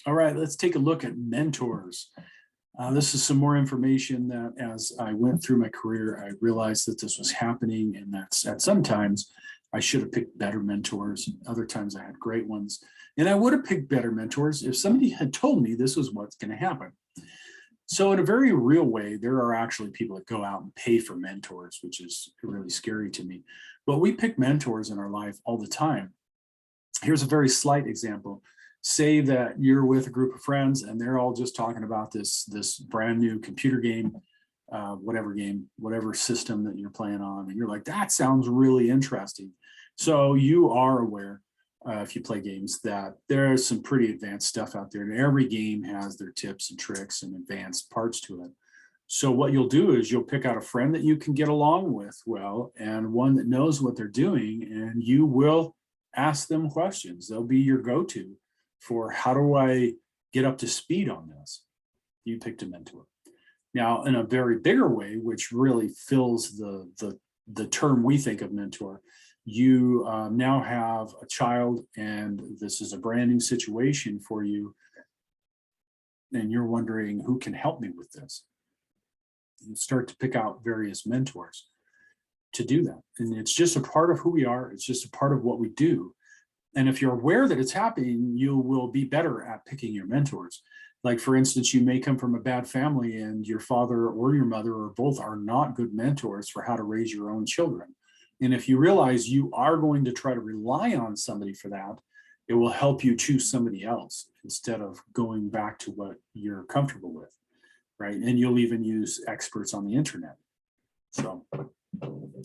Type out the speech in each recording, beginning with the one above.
All right, let's take a look at mentors. This is some more information that as I went through my career, I realized that this was happening and that sometimes I should have picked better mentors. Other times I had great ones. And I would have picked better mentors if somebody had told me this was what's going to happen. So in a very real way, there are actually people that go out and pay for mentors, which is really scary to me. But we pick mentors in our life all the time. Here's a very slight example. Say that you're with a group of friends and they're all just talking about this brand new computer game, whatever system that you're playing on, and you're like, that sounds really interesting. So you are aware, if you play games, that there's some pretty advanced stuff out there, and every game has their tips and tricks and advanced parts to it. So what you'll do is you'll pick out a friend that you can get along with well, and one that knows what they're doing, and you will ask them questions. They'll be your go-to for how do I get up to speed on this. You picked a mentor. Now, in a very bigger way, which really fills the term we think of mentor, you now have a child, and this is a brand new situation for you, and you're wondering who can help me with this. You start to pick out various mentors to do that. And it's just a part of who we are. It's just a part of what we do. And if you're aware that it's happening, you will be better at picking your mentors. Like, for instance, you may come from a bad family and your father or your mother or both are not good mentors for how to raise your own children. And if you realize you are going to try to rely on somebody for that, it will help you choose somebody else instead of going back to what you're comfortable with, right? And you'll even use experts on the internet. So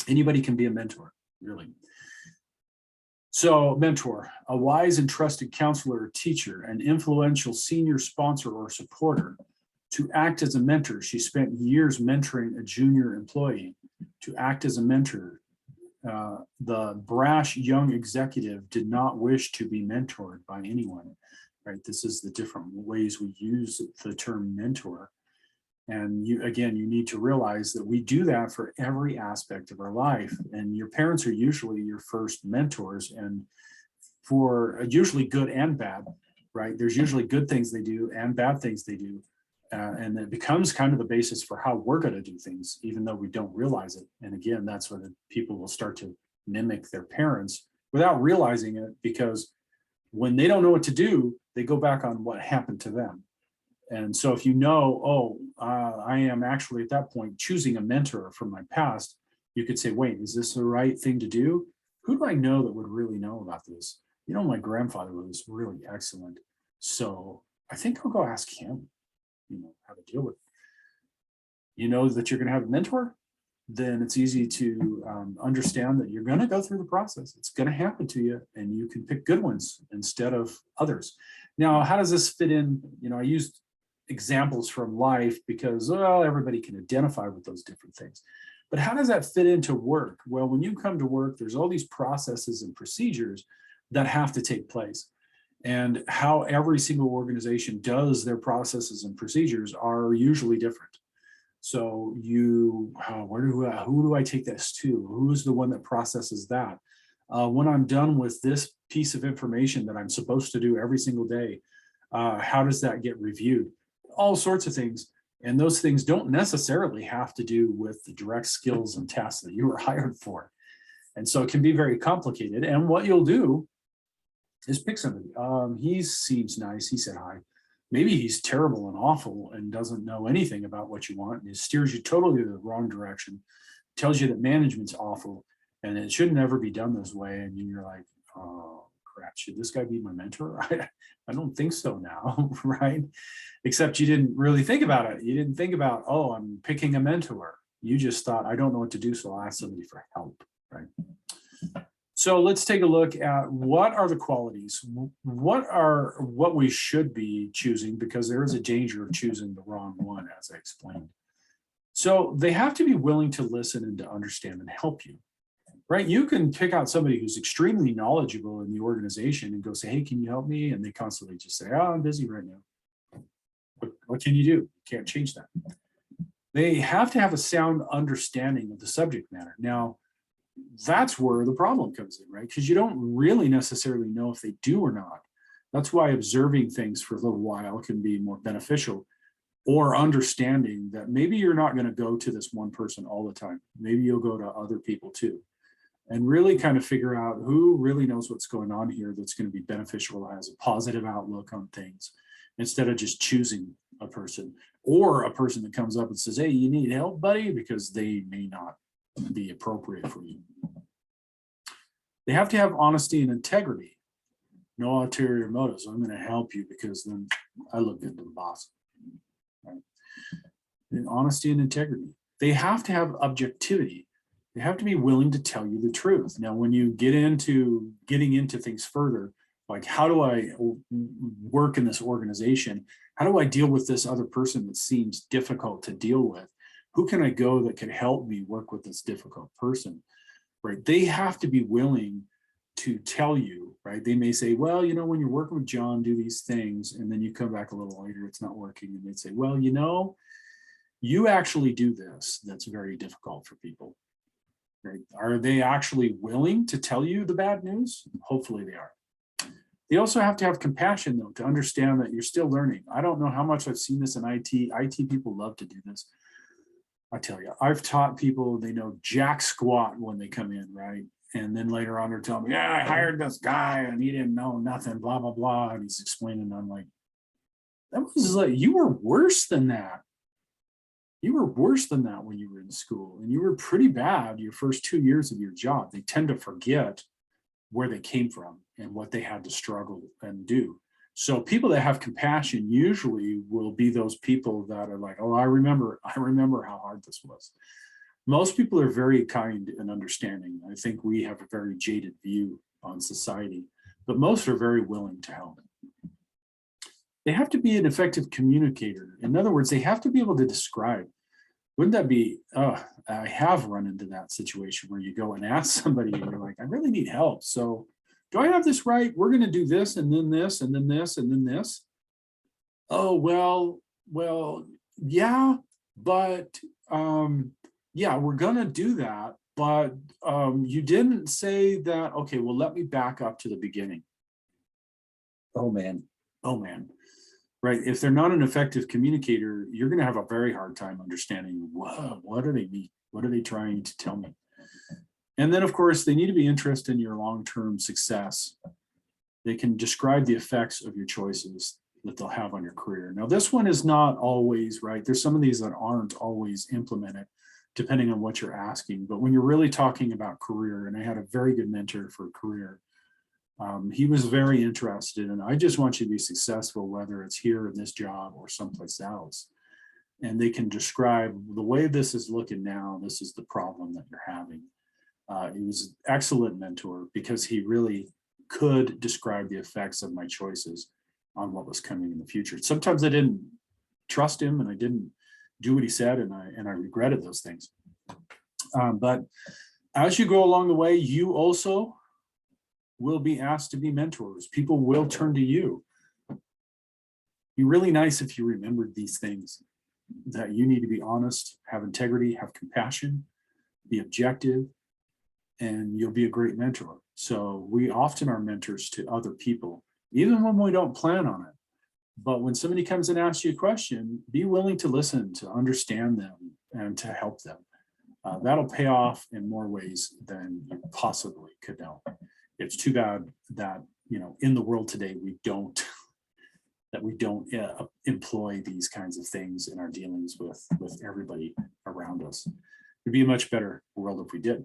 anybody can be a mentor, really. So mentor, a wise and trusted counselor or teacher, an influential senior sponsor or supporter. To act as a mentor, she spent years mentoring a junior employee. To act as a mentor, the brash young executive did not wish to be mentored by anyone, right? This is the different ways we use the term mentor. And you need to realize that we do that for every aspect of our life. And your parents are usually your first mentors, and for usually good and bad, right? There's usually good things they do and bad things they do. And it becomes kind of the basis for how we're going to do things, even though we don't realize it. And again, that's when people will start to mimic their parents without realizing it, because when they don't know what to do, they go back on what happened to them. And so if you know, I am actually at that point choosing a mentor from my past, you could say, wait, is this the right thing to do? Who do I know that would really know about this? You know, my grandfather was really excellent. So I think I'll go ask him, how to deal with it. You know that you're going to have a mentor, then it's easy to understand that you're going to go through the process. It's going to happen to you, and you can pick good ones instead of others. Now, how does this fit in? I used examples from life because, well, everybody can identify with those different things. But how does that fit into work? Well, when you come to work, there's all these processes and procedures that have to take place. And how every single organization does their processes and procedures are usually different. So who do I take this to? Who's the one that processes that? When I'm done with this piece of information that I'm supposed to do every single day, how does that get reviewed? All sorts of things. And those things don't necessarily have to do with the direct skills and tasks that you were hired for. And so it can be very complicated. And what you'll do is pick somebody. He seems nice. He said hi. Maybe he's terrible and awful and doesn't know anything about what you want, and it steers you totally the wrong direction, tells you that management's awful and it should never be done this way. And you're like, oh crap, should this guy be my mentor? I don't think so now, right? Except you didn't really think about it. You didn't think about, oh, I'm picking a mentor. You just thought, I don't know what to do, so I'll ask somebody for help, right? So let's take a look at what are the qualities, what we should be choosing, because there is a danger of choosing the wrong one, as I explained. So they have to be willing to listen and to understand and help you, right? You can pick out somebody who's extremely knowledgeable in the organization and go say, hey, can you help me? And they constantly just say, oh, I'm busy right now. What can you do? You can't change that. They have to have a sound understanding of the subject matter. Now, that's where the problem comes in, right? Because you don't really necessarily know if they do or not. That's why observing things for a little while can be more beneficial, or understanding that maybe you're not going to go to this one person all the time. Maybe you'll go to other people too, and really kind of figure out who really knows what's going on here that's going to be beneficial, has a positive outlook on things, instead of just choosing a person, or a person that comes up and says, hey, you need help, buddy, because they may not be appropriate for you. They have to have honesty and integrity. No ulterior motives. I'm going to help you because then I look good to the boss. Right? And honesty and integrity. They have to have objectivity. They have to be willing to tell you the truth. Now, when you get into getting into things further, like how do I work in this organization? How do I deal with this other person that seems difficult to deal with? Who can I go that can help me work with this difficult person? Right? They have to be willing to tell you, right? They may say, well, you know, when you're working with John, do these things. And then you come back a little later, it's not working. And they'd say, well, you know, you actually do this. That's very difficult for people. Right? Are they actually willing to tell you the bad news? Hopefully they are. They also have to have compassion, though, to understand that you're still learning. I don't know how much I've seen this in IT. IT people love to do this. I tell you, I've taught people, they know jack squat when they come in, right? And then later on, they're telling me, yeah, I hired this guy and he didn't know nothing, blah, blah, blah. And he's explaining, and I'm like, that was like, you were worse than that. You were worse than that when you were in school, and you were pretty bad your first 2 years of your job. They tend to forget where they came from and what they had to struggle and do. So people that have compassion usually will be those people that are like, oh, I remember how hard this was. Most people are very kind and understanding. I think we have a very jaded view on society, but most are very willing to help. They have to be an effective communicator. In other words, they have to be able to describe. Wouldn't that be, I have run into that situation where you go and ask somebody and you're like, I really need help. So do I have this right? We're going to do this and then this and then this and then this. Oh, well, yeah, but yeah, we're going to do that. But you didn't say that. Okay, well, let me back up to the beginning. Oh, man. Right. If they're not an effective communicator, you're going to have a very hard time understanding, what do they mean? What are they trying to tell me? And then, of course, they need to be interested in your long-term success. They can describe the effects of your choices that they'll have on your career. Now, this one is not always right. There's some of these that aren't always implemented, depending on what you're asking. But when you're really talking about career, and I had a very good mentor for career, he was very interested in, I just want you to be successful, whether it's here in this job or someplace else. And they can describe the way this is looking now, this is the problem that you're having. He was an excellent mentor because he really could describe the effects of my choices on what was coming in the future. Sometimes I didn't trust him and I didn't do what he said, and I regretted those things. But as you go along the way, you also will be asked to be mentors. People will turn to you. Be really nice if you remembered these things, that you need to be honest, have integrity, have compassion, be objective, and you'll be a great mentor. So we often are mentors to other people, even when we don't plan on it. But when somebody comes and asks you a question, be willing to listen, to understand them, and to help them. That'll pay off in more ways than you possibly could know. It's too bad that, you know, in the world today, we don't employ these kinds of things in our dealings with everybody around us. It'd be a much better world if we did.